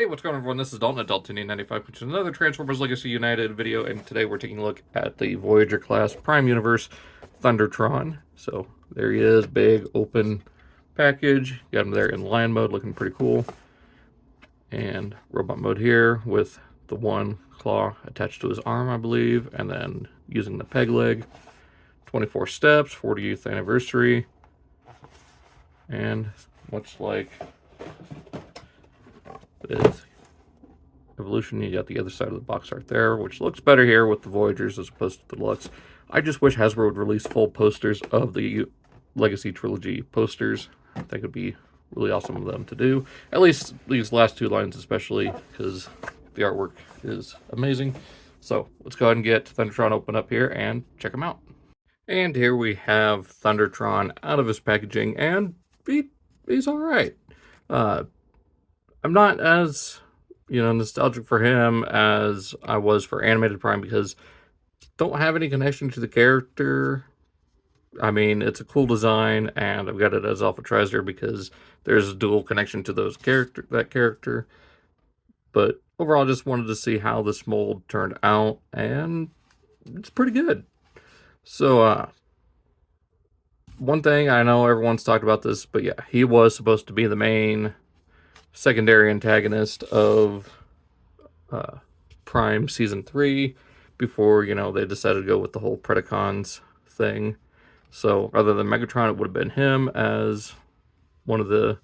Hey, what's going on, everyone? This is Dalton at Dalton95, which is another Transformers Legacy United video, and today we're taking a look at the Voyager class Prime Universe Thundertron. So there he is, big open package. Got him there in lion mode, looking pretty cool. And robot mode here with the one claw attached to his arm, I believe, and then using the peg leg. 24 steps, 40th anniversary. And much like with Evolution, you got the other side of the box art there, which looks better here with the Voyagers as opposed to the Deluxe. I just wish Hasbro would release full posters of the Legacy Trilogy posters. I think it would be really awesome of them to do. At least these last two lines especially, because the artwork is amazing. So let's go ahead and get Thundertron open up here and check him out. And here we have Thundertron out of his packaging, and he's alright. I'm not as nostalgic for him as I was for Animated Prime because don't have any connection to the character. I mean, it's a cool design, and I've got it as Alpha Trizer because there's a dual connection to that character. But overall, I just wanted to see how this mold turned out, and it's pretty good. So, one thing I know everyone's talked about this, but yeah, he was supposed to be the main secondary antagonist of Prime Season 3 before, they decided to go with the whole Predacons thing. So, other than Megatron, it would have been him as one of the,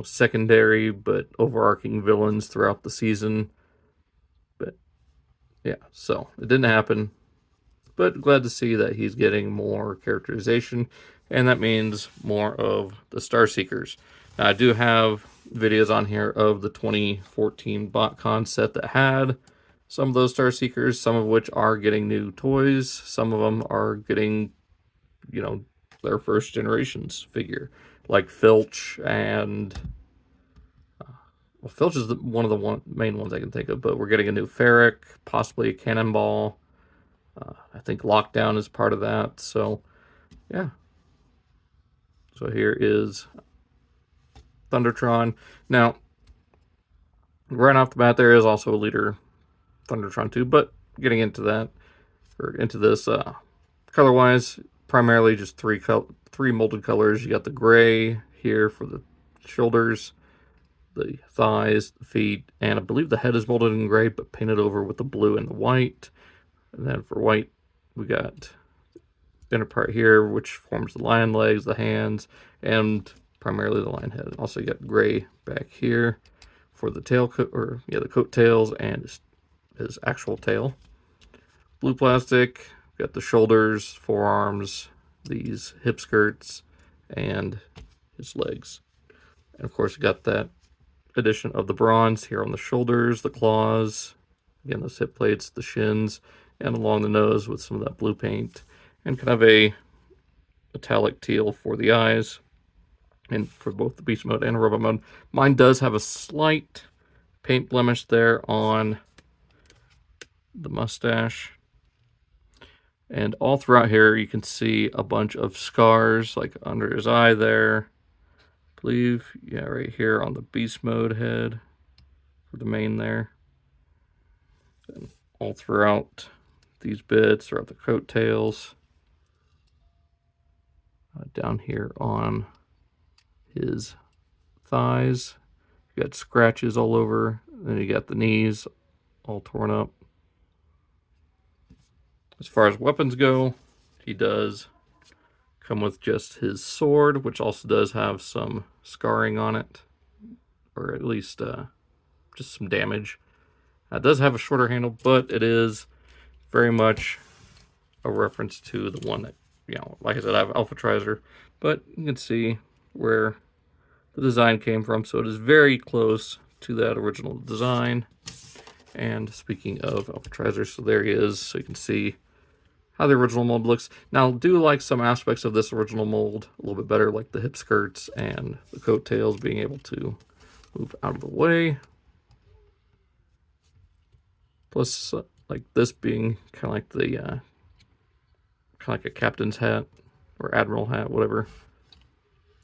secondary but overarching villains throughout the season. But, yeah, so it didn't happen. But glad to see that he's getting more characterization, and that means more of the Starseekers. Now, I do have videos on here of the 2014 BotCon set that had some of those Starseekers, some of which are getting new toys. Some of them are getting, their first generations figure, like Filch and... well, Filch is one of the main ones I can think of, but we're getting a new Ferric, possibly a Cannonball. I think Lockdown is part of that, so yeah. So here is Thundertron. Now, right off the bat, there is also a leader Thundertron 2, but getting into that, or into this, color-wise, primarily just three molded colors. You got the gray here for the shoulders, the thighs, the feet, and I believe the head is molded in gray, but painted over with the blue and the white. And then for white, we got the inner part here, which forms the lion legs, the hands, and primarily the lion head. Also, you got gray back here for the tail the coat tails and his actual tail. Blue plastic, got the shoulders, forearms, these hip skirts, and his legs. And of course, you got that addition of the bronze here on the shoulders, the claws, again, those hip plates, the shins, and along the nose with some of that blue paint, and kind of a metallic teal for the eyes, and for both the beast mode and robot mode. Mine does have a slight paint blemish there on the mustache, and all throughout here you can see a bunch of scars, like under his eye there. I believe, yeah, right here on the beast mode head for the mane there, and all throughout these bits, throughout the coat tails, down here on his thighs. You got scratches all over, then you got the knees all torn up. As far as weapons go, he does come with just his sword, which also does have some scarring on it, or at least just some damage. It does have a shorter handle, but it is very much a reference to the one that, like I said, I have Alpha Trizer, but you can see where the design came from, so it is very close to that original design. And speaking of Alpha Trizer, so there he is, so you can see how the original mold looks. Now, I do like some aspects of this original mold a little bit better, like the hip skirts and the coat tails being able to move out of the way. Plus, like this being kind of like the kind of like a captain's hat or admiral hat, whatever.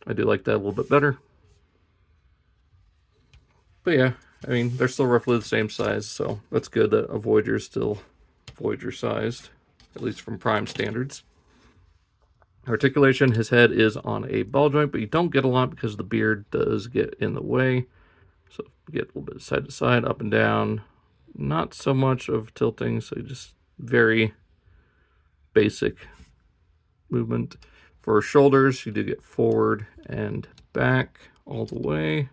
I do like that a little bit better. But yeah, I mean, they're still roughly the same size, so that's good that a Voyager's still Voyager sized, at least from Prime standards. Articulation, his head is on a ball joint, but you don't get a lot because the beard does get in the way. So you get a little bit side to side, up and down. Not so much of tilting, so just very basic movement. For shoulders, you do get forward and back all the way.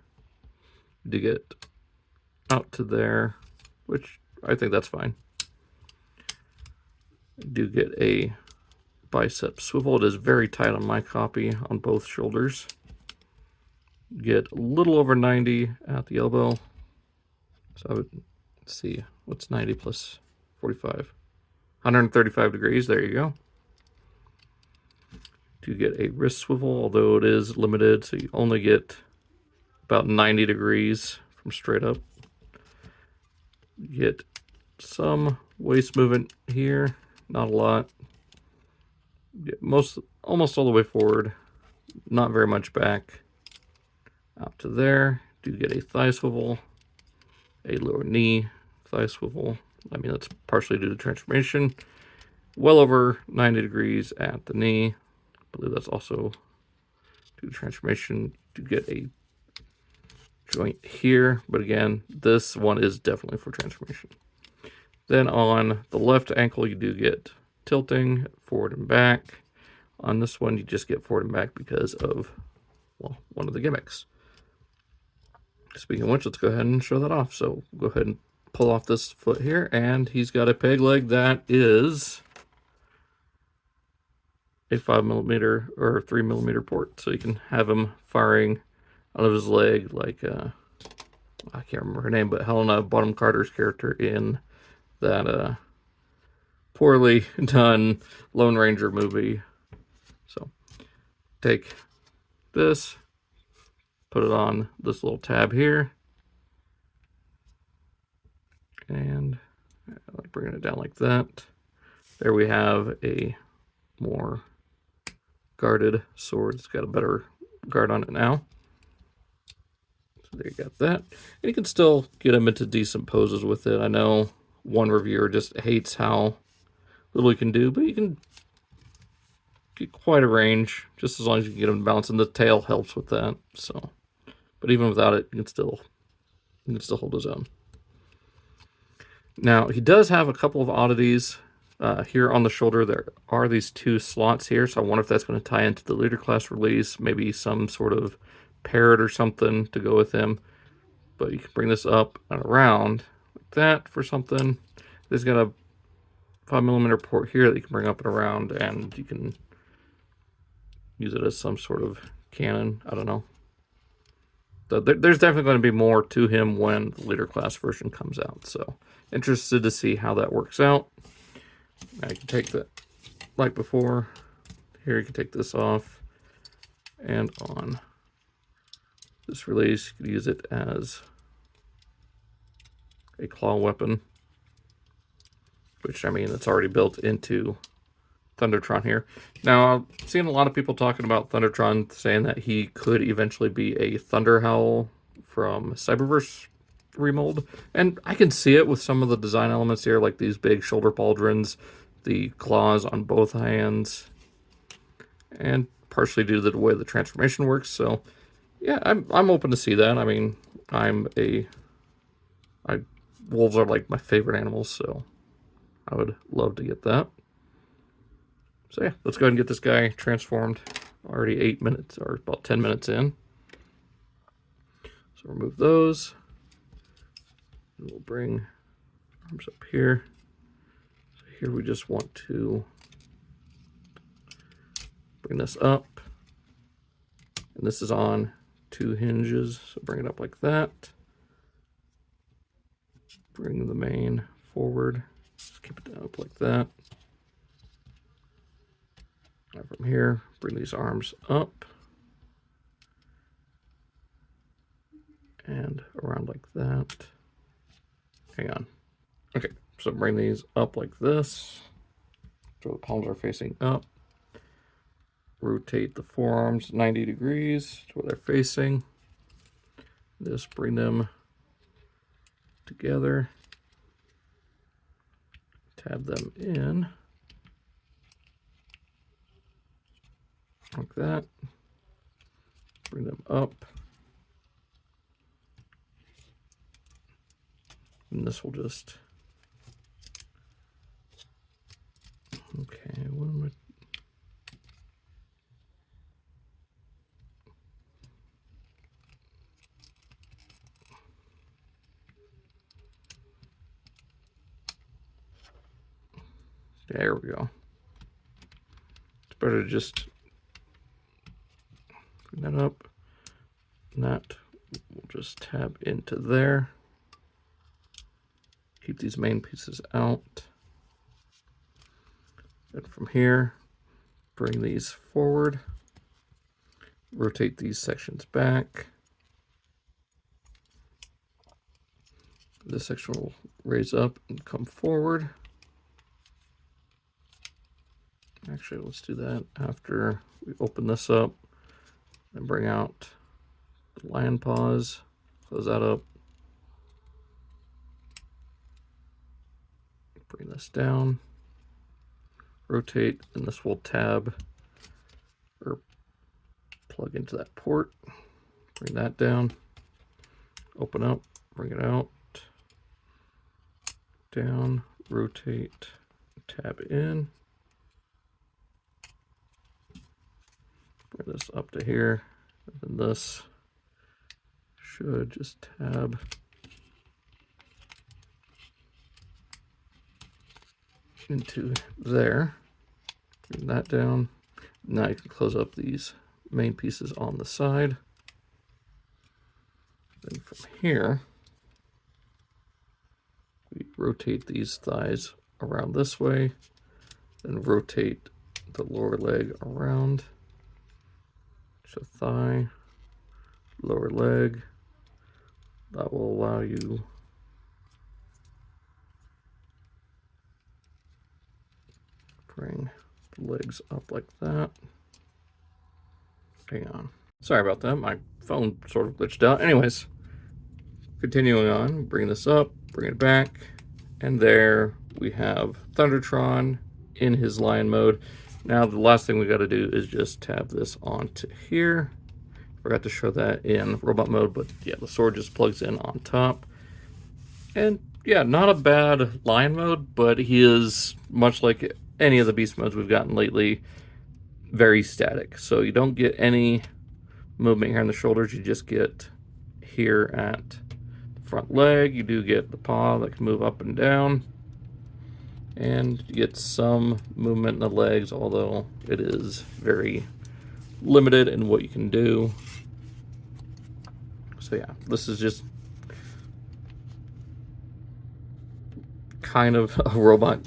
You do get out to there, which I think that's fine. You do get a bicep swivel. It is very tight on my copy on both shoulders. Get a little over 90 at the elbow. So I would see what's 90 plus 45. 135 degrees. There you go. To get a wrist swivel, although it is limited, so you only get about 90 degrees from straight up. Get some waist movement here, not a lot. Get almost all the way forward, not very much back. Out to there. Do get a thigh swivel, a lower knee thigh swivel. I mean, that's partially due to transformation. Well over 90 degrees at the knee. I believe that's also due to transformation. To get a joint here, but again, this one is definitely for transformation. Then on the left ankle, you do get tilting forward and back. On this one, you just get forward and back because of, well, one of the gimmicks. Speaking of which, let's go ahead and show that off. So go ahead and pull off this foot here, and he's got a peg leg that is a 5mm or 3mm port, so you can have him firing out of his leg like I can't remember her name, but Helena Bonham Carter's character in that poorly done Lone Ranger movie. So take this, put it on this little tab here, and I like bringing it down like that. There we have a more guarded sword. It's got a better guard on it now. So there you got that. And you can still get them into decent poses with it. I know one reviewer just hates how little you can do, but you can get quite a range just as long as you can get them balanced, and the tail helps with that. So, but even without it, you can still hold his own. Now he does have a couple of oddities. Here on the shoulder, there are these two slots here, so I wonder if that's going to tie into the leader class release, maybe some sort of parrot or something to go with him. But you can bring this up and around like that for something. There's got a 5mm port here that you can bring up and around, and you can use it as some sort of cannon. I don't know. There's definitely going to be more to him when the leader class version comes out, so interested to see how that works out. Now you can take that like before. Here you can take this off, and on this release you can use it as a claw weapon, which, I mean, it's already built into Thundertron here. Now, I've seen a lot of people talking about Thundertron, saying that he could eventually be a Thunder Howl from Cyberverse remold, and I can see it with some of the design elements here, like these big shoulder pauldrons, the claws on both hands, and partially due to the way the transformation works. So yeah, I'm open to see that. I mean, wolves are like my favorite animals, so I would love to get that. So yeah, let's go ahead and get this guy transformed. Already 8 minutes, or about 10 minutes in. So remove those. And we'll bring arms up here. So here we just want to bring this up. And this is on 2 hinges, so bring it up like that. Bring the mane forward. Just keep it down up like that. Now from here, bring these arms up and around like that. Hang on. Okay, so bring these up like this. So the palms are facing up. Rotate the forearms 90 degrees to where they're facing. Just bring them together. Tab them in. Like that. Bring them up. And this will just... Okay, what am I... There we go. It's better to just bring that up. And that we'll just tab into there. Keep these main pieces out. And from here, bring these forward. Rotate these sections back. This section will raise up and come forward. Actually, let's do that after we open this up and bring out the lion paws. Close that up. Bring this down. Rotate, and this will tab or plug into that port. Bring that down. Open up. Bring it out. Down. Rotate. Tab in. Bring this up to here, and then this should just tab into there. Bring that down. Now you can close up these main pieces on the side. Then from here, we rotate these thighs around this way, then rotate the lower leg around. So thigh, lower leg. That will allow you bring the legs up like that. Hang on. Sorry about that. My phone sort of glitched out. Anyways, continuing on, bring this up, bring it back, and there we have Thundertron in his lion mode. Now the last thing we got to do is just tab this onto here. Forgot to show that in robot mode, but yeah, the sword just plugs in on top. And yeah, not a bad lion mode, but he is, much like any of the beast modes we've gotten lately, very static. So you don't get any movement here on the shoulders, you just get here at the front leg. You do get the paw that can move up and down. And you get some movement in the legs, although it is very limited in what you can do. So yeah, this is just kind of a robot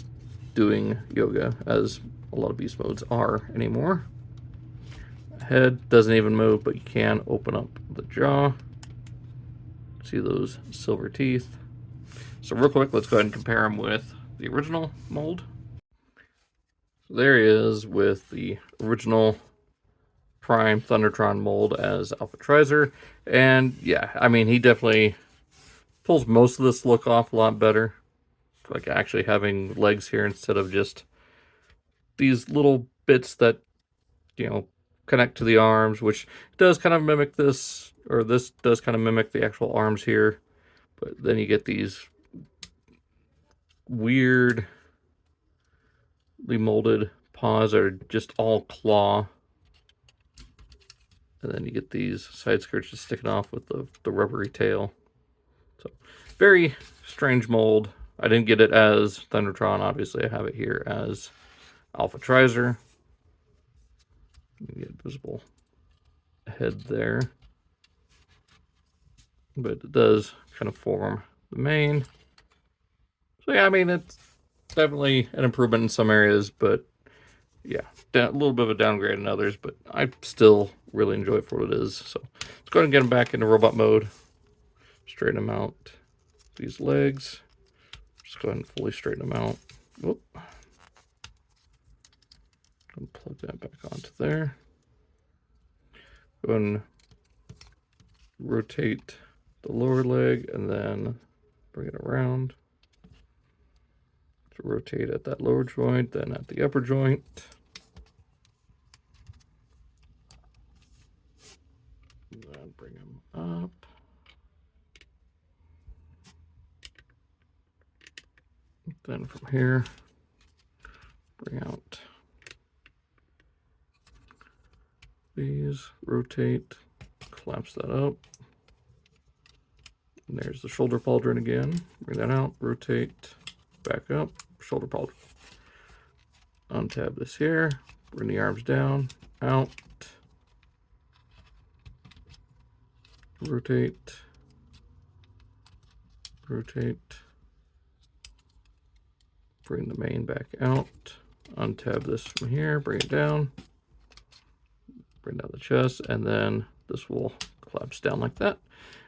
doing yoga, as a lot of beast modes are anymore. Head doesn't even move, but you can open up the jaw. See those silver teeth. So real quick, let's go ahead and compare him with the original mold. So there he is with the original Prime Thundertron mold as Alpha Trizer. And yeah, I mean, he definitely pulls most of this look off a lot better. Like actually having legs here instead of just these little bits that, you know, connect to the arms, which does kind of mimic this, or this does kind of mimic the actual arms here. But then you get these weirdly molded paws that are just all claw. And then you get these side skirts just sticking off with the rubbery tail. So very strange mold. I didn't get it as Thundertron. Obviously, I have it here as Alpha Trizer. You get visible head there. But it does kind of form the mane. So yeah, I mean, it's definitely an improvement in some areas, but yeah, a little bit of a downgrade in others, but I still really enjoy it for what it is. So let's go ahead and get him back into robot mode. Straighten him out. These legs. Just go ahead and fully straighten them out. Whoop. And plug that back onto there. Go and rotate the lower leg, and then bring it around to rotate at that lower joint, then at the upper joint. Then bring them up. Then from here, bring out these, rotate, collapse that up. And there's the shoulder pauldron again. Bring that out, rotate, back up, shoulder pauldron. Untab this here, bring the arms down, out, rotate, rotate, bring the main back out, untab this from here, bring it down, bring down the chest, and then this will collapse down like that.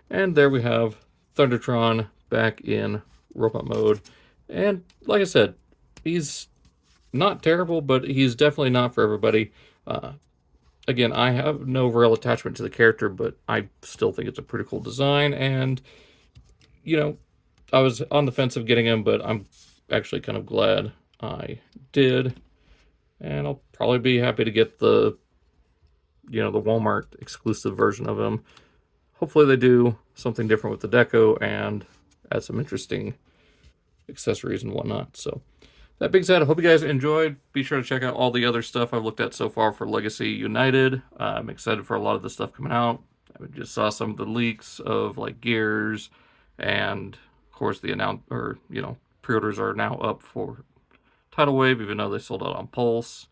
And there we have Thundertron back in robot mode. And like I said, he's not terrible, but he's definitely not for everybody. Again, I have no real attachment to the character, but I still think it's a pretty cool design. And, you know, I was on the fence of getting him, but I'm actually kind of glad I did. And I'll probably be happy to get the, the Walmart exclusive version of him. Hopefully they do something different with the deco and add some interesting accessories and whatnot. So that being said, I hope you guys enjoyed. Be sure to check out all the other stuff I've looked at so far for Legacy United. I'm excited for a lot of the stuff coming out. I just saw some of the leaks of like gears, and of course the pre-orders are now up for Tidal Wave, even though they sold out on Pulse.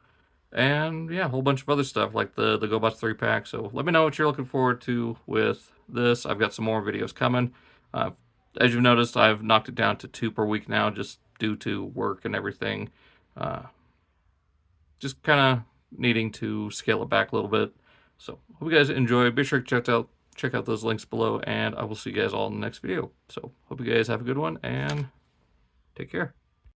And yeah, a whole bunch of other stuff like the GoBots 3-pack. So let me know what you're looking forward to with this. I've got some more videos coming. As you've noticed, I've knocked it down to 2 per week now, just due to work and everything. Just kind of needing to scale it back a little bit. So hope you guys enjoy. Be sure to check out those links below, and I will see you guys all in the next video. So hope you guys have a good one, and take care.